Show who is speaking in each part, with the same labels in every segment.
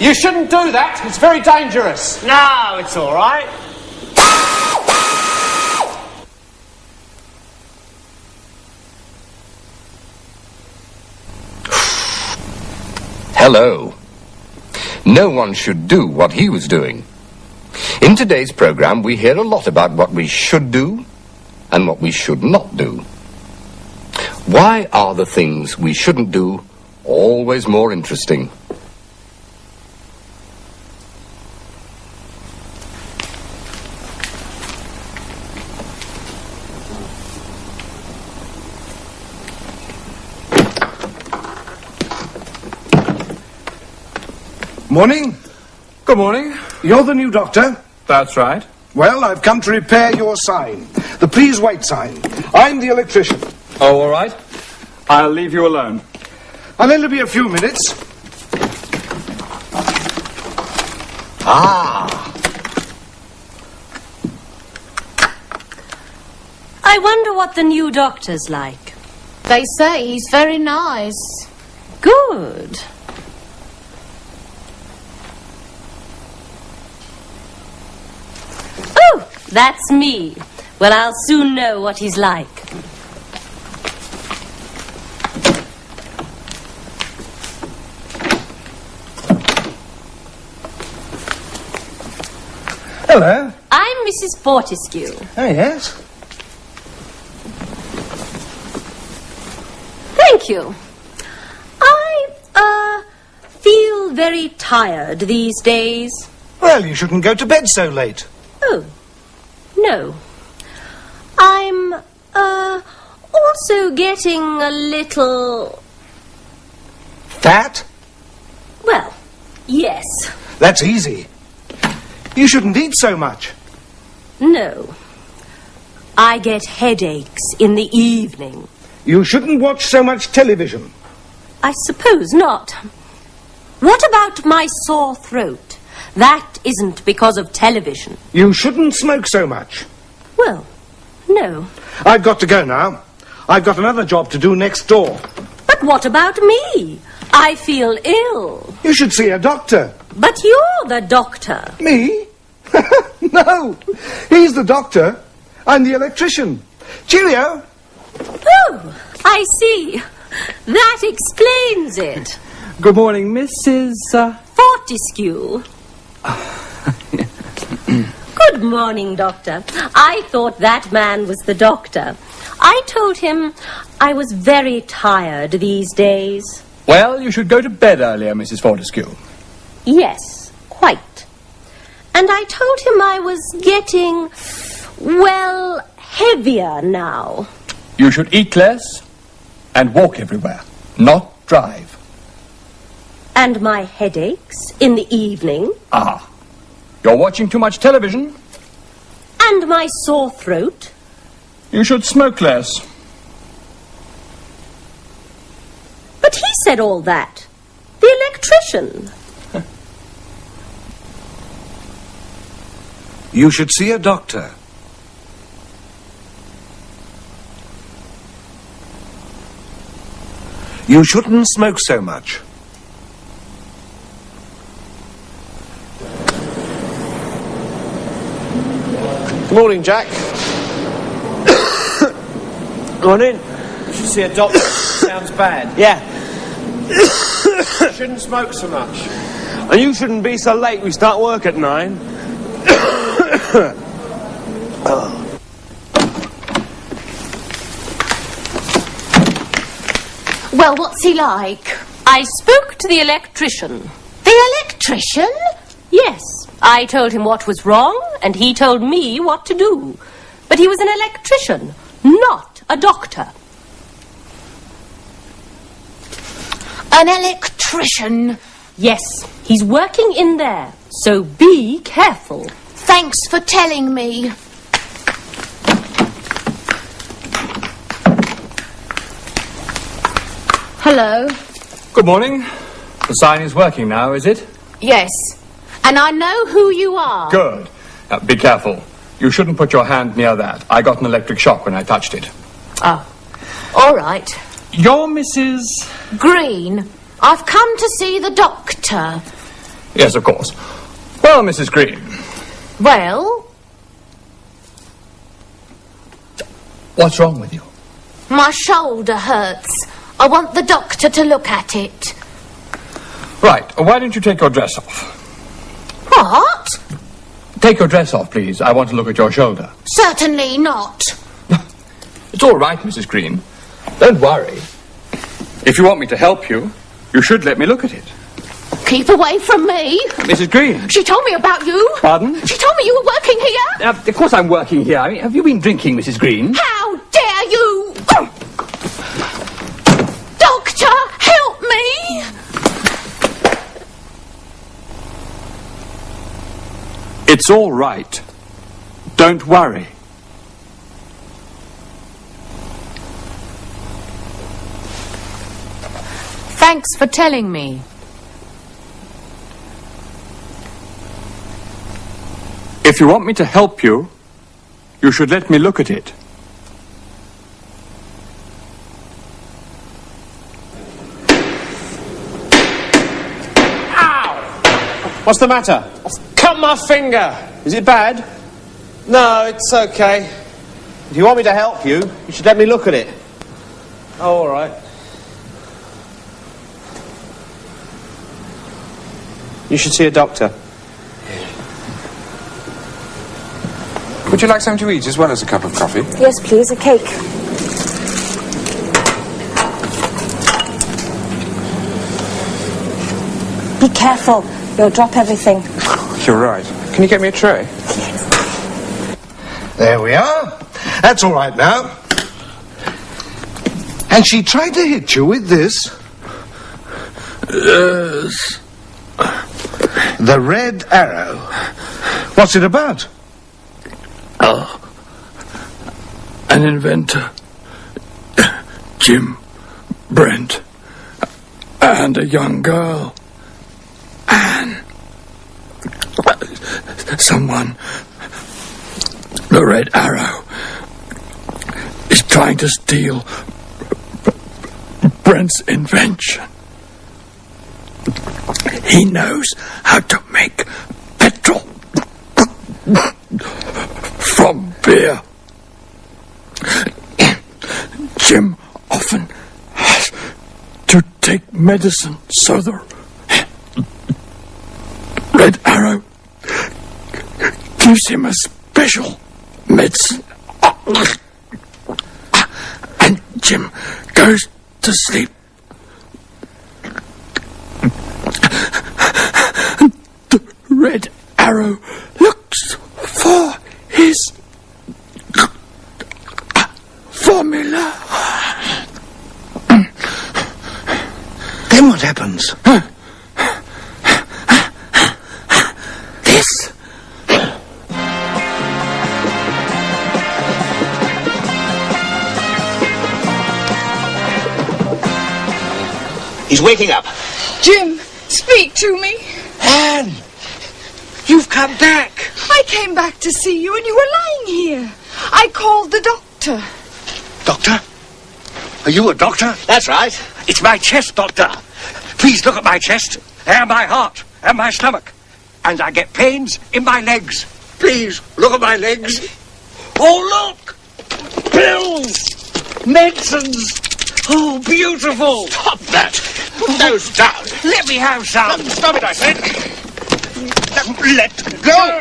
Speaker 1: You shouldn't do that. It's very dangerous.
Speaker 2: No, it's all right.
Speaker 3: Hello. No one should do what he was doing. In today's program, we hear a lot about what we should do and what we should not do. Why are the things we shouldn't do always more interesting?
Speaker 4: Morning.
Speaker 1: Good morning.
Speaker 4: You're the new doctor?
Speaker 1: That's right.
Speaker 4: Well, I've come to repair your sign. The please wait sign. I'm the electrician.
Speaker 1: Oh, all right. I'll leave you alone.
Speaker 4: I'll only be a few minutes.
Speaker 5: I wonder what the new doctor's like.
Speaker 6: They say he's very nice.
Speaker 5: Good. Oh, that's me. Well, I'll soon know what he's like.
Speaker 4: Hello.
Speaker 5: I'm Mrs. Fortescue.
Speaker 4: Oh, yes.
Speaker 5: Thank you. I, feel very tired these days.
Speaker 4: Well, you shouldn't go to bed so late.
Speaker 5: Oh, no. I'm, also getting a little...
Speaker 4: Fat?
Speaker 5: Well, yes.
Speaker 4: That's easy. You shouldn't eat so much.
Speaker 5: No. I get headaches in the evening.
Speaker 4: You shouldn't watch so much television.
Speaker 5: I suppose not. What about my sore throat? That isn't because of television.
Speaker 4: You shouldn't smoke so much.
Speaker 5: Well, no.
Speaker 4: I've got to go now. I've got another job to do next door.
Speaker 5: But what about me? I feel ill.
Speaker 4: You should see a doctor.
Speaker 5: But you're the doctor.
Speaker 4: Me? No. He's the doctor. I'm the electrician. Cheerio.
Speaker 5: Oh, I see. That explains it.
Speaker 1: Good morning, Mrs.
Speaker 5: Fortescue. Good morning, Doctor. I thought that man was the doctor. I told him I was very tired these days.
Speaker 1: Well, you should go to bed earlier, Mrs. Fortescue.
Speaker 5: Yes, quite. And I told him I was getting, well, heavier now.
Speaker 1: You should eat less and walk everywhere, not drive.
Speaker 5: And my headaches in the evening.
Speaker 1: Ah, you're watching too much television.
Speaker 5: And my sore throat.
Speaker 1: You should smoke less.
Speaker 5: But he said all that. The electrician.
Speaker 4: You should see a doctor. You shouldn't smoke so much.
Speaker 2: Good morning, Jack. Go on in. You should see a doctor. Sounds bad. Yeah. You shouldn't smoke so much. And you shouldn't be so late. We start work at 9.
Speaker 6: Well, what's he like?
Speaker 5: I spoke to the electrician.
Speaker 6: The electrician?
Speaker 5: Yes, I told him what was wrong, and he told me what to do. But he was an electrician, not a doctor.
Speaker 6: An electrician?
Speaker 5: Yes, he's working in there, so be careful.
Speaker 6: Thanks for telling me. Hello.
Speaker 1: Good morning. The sign is working now, is it?
Speaker 6: Yes. And I know who you are.
Speaker 1: Good. Be careful. You shouldn't put your hand near that. I got an electric shock when I touched it.
Speaker 6: Oh. All right.
Speaker 1: You're Mrs...
Speaker 6: Green. I've come to see the doctor.
Speaker 1: Yes, of course. Well, Mrs. Green.
Speaker 6: Well,
Speaker 1: What's wrong with you?
Speaker 6: my shoulder hurts. I want the doctor to look at it.
Speaker 1: Right, why don't you take your dress off?
Speaker 6: What?
Speaker 1: Take your dress off, please. I want to look at your shoulder.
Speaker 6: Certainly not.
Speaker 1: It's all right, Mrs. Green. Don't worry. If you want me to help you, you should let me look at it.
Speaker 6: Keep away from me.
Speaker 1: Mrs. Green.
Speaker 6: She told me about you.
Speaker 1: Pardon?
Speaker 6: She told me you were working here.
Speaker 1: Of course I'm working here. I mean, have you been drinking, Mrs. Green?
Speaker 6: How dare you! Doctor, help me!
Speaker 1: It's all right. Don't worry.
Speaker 6: Thanks for telling me.
Speaker 1: If you want me to help you, you should let me look at it.
Speaker 2: Ow! What's the matter? I've cut my finger. Is it bad? No, it's okay. If you want me to help you, you should let me look at it. Oh, all right. You should see a doctor.
Speaker 7: Would you like something to eat as well as a cup of coffee?
Speaker 5: Yes, please, a cake. Be careful. You'll drop everything.
Speaker 7: You're right. Can you get me a tray?
Speaker 4: There we are. That's all right now. And she tried to hit you with this.
Speaker 1: Yes.
Speaker 4: The red arrow. What's it about?
Speaker 1: Oh. An inventor. Jim Brent. And a young girl. Anne. Someone. The red arrow is trying to steal Brent's invention. He knows how to make petrol from beer. Jim often has to take medicine so the red arrow gives him a special medicine. And Jim goes to sleep. The red arrow looks for his formula.
Speaker 4: Then what happens?
Speaker 1: This.
Speaker 8: He's waking up.
Speaker 9: Jim, speak to me.
Speaker 8: Anne! You've come back!
Speaker 9: I came back to see you and you were lying here. I called the doctor.
Speaker 8: Doctor? Are you a doctor? That's right. It's my chest, doctor. Please look at my chest, and my heart, and my stomach. And I get pains in my legs. Please, look at my legs. Oh, look! Pills! Medicines! Oh, beautiful! Stop that! Put those down. Let me have some. Stop it, I said. Let go.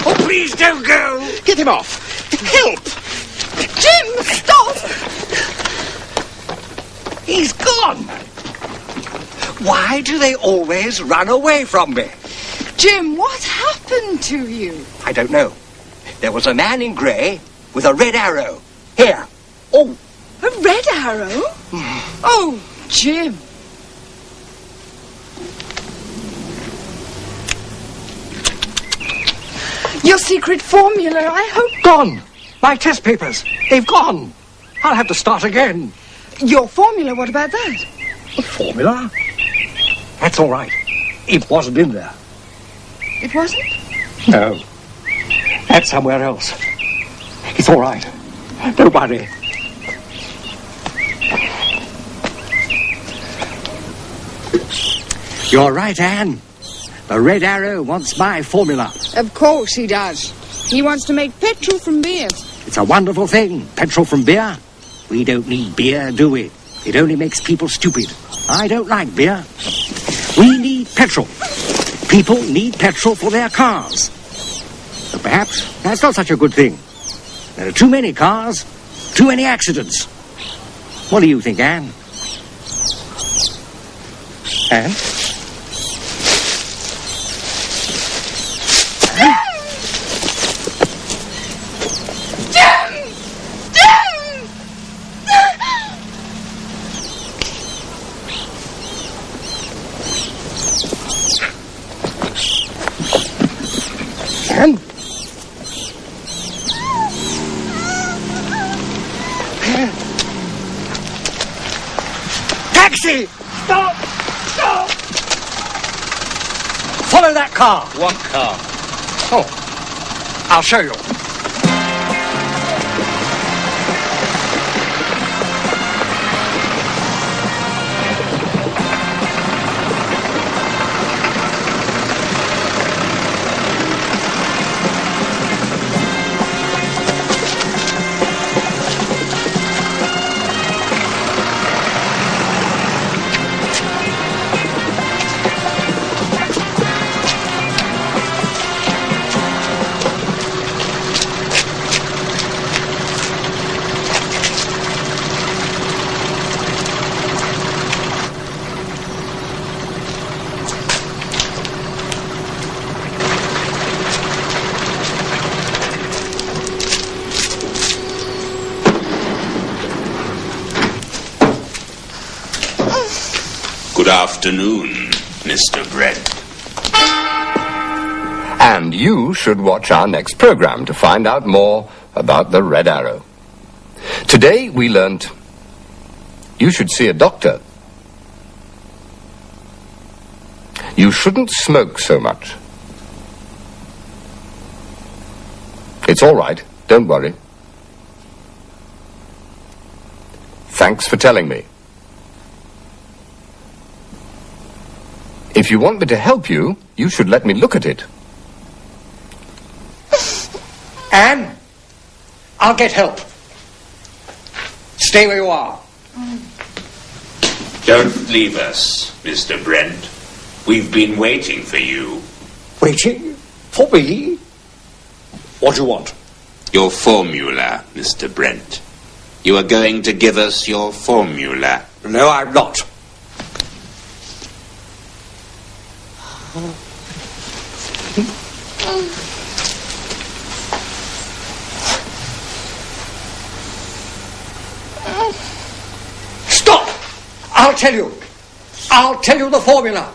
Speaker 8: Oh, please don't go. Get him off. Help!
Speaker 9: Jim, stop!
Speaker 8: He's gone. Why do they always run away from me?
Speaker 9: Jim, what happened to you?
Speaker 8: I don't know. There was a man in grey with a red arrow. Here. Oh.
Speaker 9: A red arrow? Oh, Jim. Your secret formula, I hope...
Speaker 8: Gone. My test papers. They've gone. I'll have to start again.
Speaker 9: Your formula, what about that?
Speaker 8: A formula? That's all right. It wasn't in there.
Speaker 9: It wasn't?
Speaker 8: No. That's somewhere else. It's all right. Don't worry. You're right, Anne. The Red Arrow wants my formula.
Speaker 9: Of course he does. He wants to make petrol from beer.
Speaker 8: It's a wonderful thing, petrol from beer. We don't need beer, do we? It only makes people stupid. I don't like beer. We need petrol. People need petrol for their cars. But perhaps that's not such a good thing. There are too many cars, too many accidents. What do you think, Anne? Anne? Anne? Taxi! Stop! Stop! Follow that car.
Speaker 2: What car?
Speaker 8: Oh, I'll show you.
Speaker 10: Good afternoon, Mr. Brent.
Speaker 3: And you should watch our next program to find out more about the Red Arrow. Today we learnt you should see a doctor. You shouldn't smoke so much. It's all right, don't worry. Thanks for telling me. If you want me to help you, you should let me look at it.
Speaker 8: Anne, I'll get help. Stay where you are.
Speaker 10: Don't leave us, Mr. Brent. We've been waiting for you.
Speaker 8: Waiting? For me? What do you want?
Speaker 10: Your formula, Mr. Brent. You are going to give us your formula.
Speaker 8: No, I'm not. Stop! I'll tell you the formula.